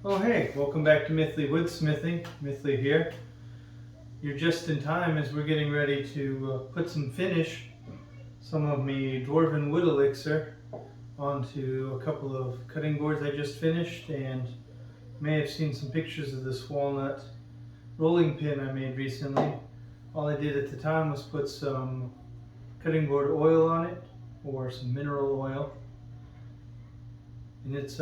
Oh hey, welcome back to Mithli Woodsmithy. Mithli here. You're just in time as we're getting ready to put some of me Dwarven wood elixir onto a couple of cutting boards I just finished, and you may have seen some pictures of this walnut rolling pin I made recently. All I did at the time was put some cutting board oil on it, or some mineral oil, and it's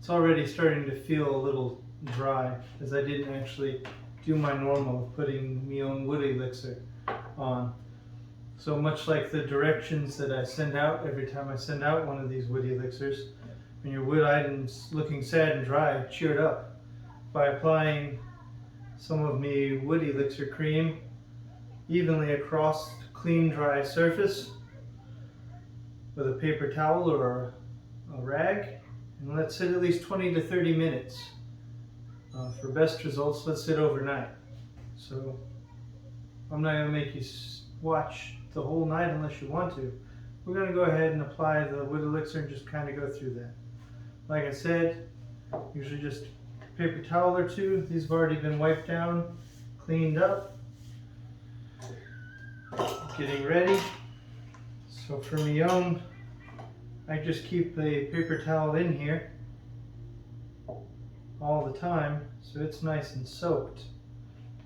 already starting to feel a little dry, as I didn't actually do my normal of putting my own wood elixir on. So much like the directions that I send out every time I send out one of these wood elixirs, when your wood item's looking sad and dry, cheer it up by applying some of my wood elixir cream evenly across the clean dry surface with a paper towel or a rag, and let sit at least 20 to 30 minutes. For best results, let's sit overnight. So I'm not going to make you watch the whole night unless you want to. We're going to go ahead and apply the wood elixir and just kind of go through that. Like I said, usually just a paper towel or two. These have already been wiped down, cleaned up. Getting ready. So for my own, I just keep the paper towel in here all the time so it's nice and soaked.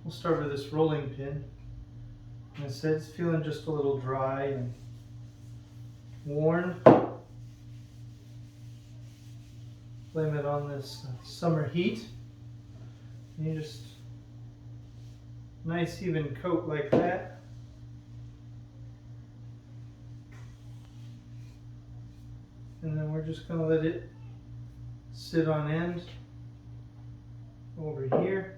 We'll start with this rolling pin. Like I said, it's feeling just a little dry and worn. Blame it on this summer heat. And you just nice even coat like that. And then we're just going to let it sit on end over here.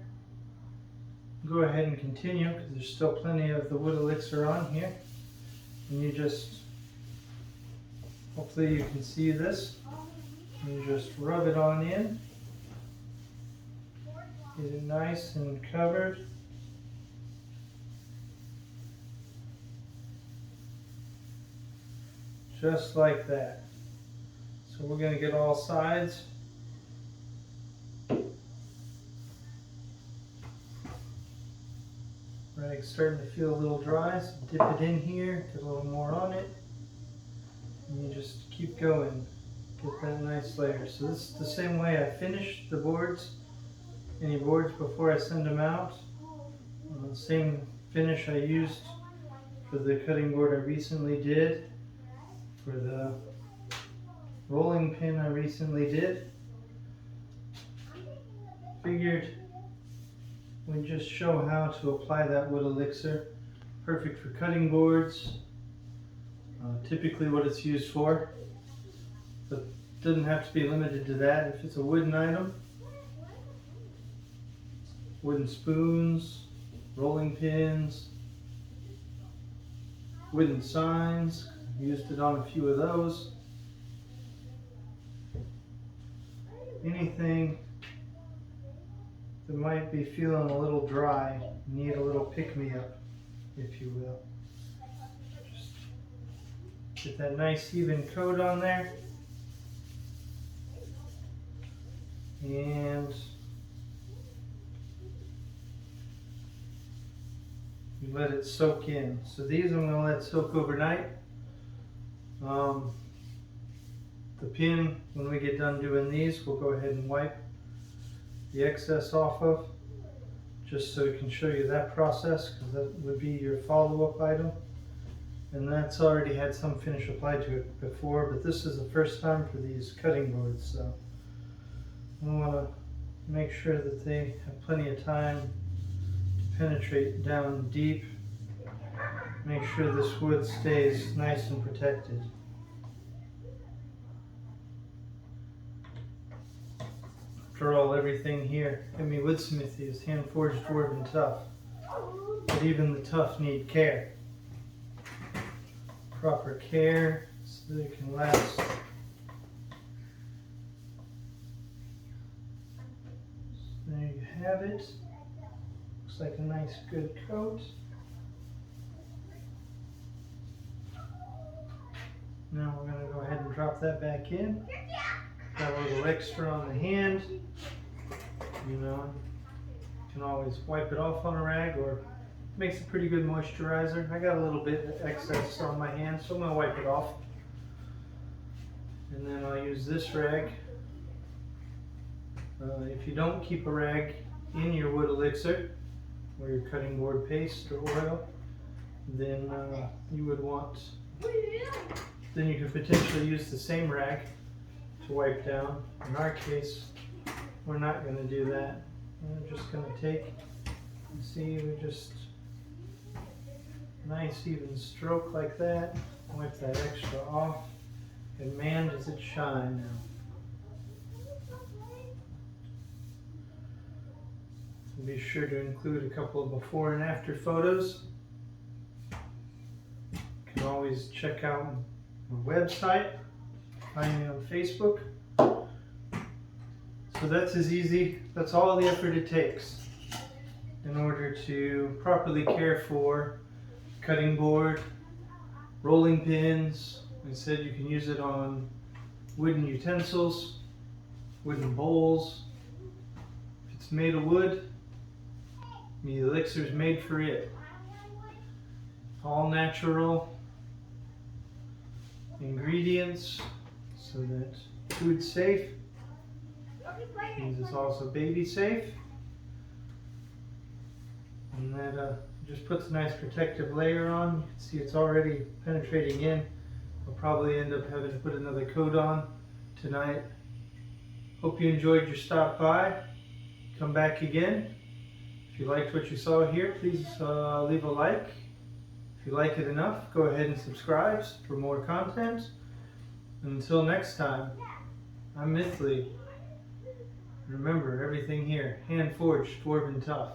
Go ahead and continue because there's still plenty of the wood elixir on here. And you just, hopefully you can see this, and you just rub it on in. Get it nice and covered. Just like that. So we're going to get all sides. Rag's starting to feel a little dry, so dip it in here, get a little more on it, and you just keep going. Get that nice layer. So this is the same way I finish the boards, any boards before I send them out. The same finish I used for the cutting board I recently did, for the rolling pin I recently did. Figured we'd just show how to apply that wood elixir. Perfect for cutting boards, typically what it's used for, but doesn't have to be limited to that. If it's a wooden item, wooden spoons, rolling pins, wooden signs, I've used it on a few of those. Anything that might be feeling a little dry, need a little pick-me-up, if you will. Just get that nice even coat on there. And you let it soak in. So these I'm going to let soak overnight. The pin, when we get done doing these, we'll go ahead and wipe the excess off of, just so we can show you that process, because that would be your follow-up item. And that's already had some finish applied to it before, but this is the first time for these cutting boards, so I want to make sure that they have plenty of time to penetrate down deep. Make sure this wood stays nice and protected. After all, everything here in my woodsmithy is hand-forged dwarven tough, but even the tough need care. Proper care so they can last. So there you have it. Looks like a nice good coat. Now we're going to go ahead and drop that back in. Got a little extra on the hand. You know, you can always wipe it off on a rag, or makes a pretty good moisturizer. I got a little bit of excess on my hand, so I'm going to wipe it off. And then I'll use this rag. If you don't keep a rag in your wood elixir, or your cutting board paste or oil, then you would want, then you could potentially use the same rag to wipe down. In our case, we're not going to do that. We're just going to take, see, we just, nice even stroke like that, wipe that extra off, and man does it shine now. Be sure to include a couple of before and after photos. You can always check out my website, find me on Facebook. So that's as easy, that's all the effort it takes in order to properly care for cutting board, rolling pins. Instead, you can use it on wooden utensils, wooden bowls. If it's made of wood, the elixir is made for it. All natural ingredients so that food's safe. Means it's also baby safe. And that just puts a nice protective layer on. You can see it's already penetrating in. I'll probably end up having to put another coat on tonight. Hope you enjoyed your stop by. Come back again. If you liked what you saw here, please leave a like. If you like it enough, go ahead and subscribe for more content. And until next time, I'm Mithli. Remember, everything here, hand-forged, dwarven tough.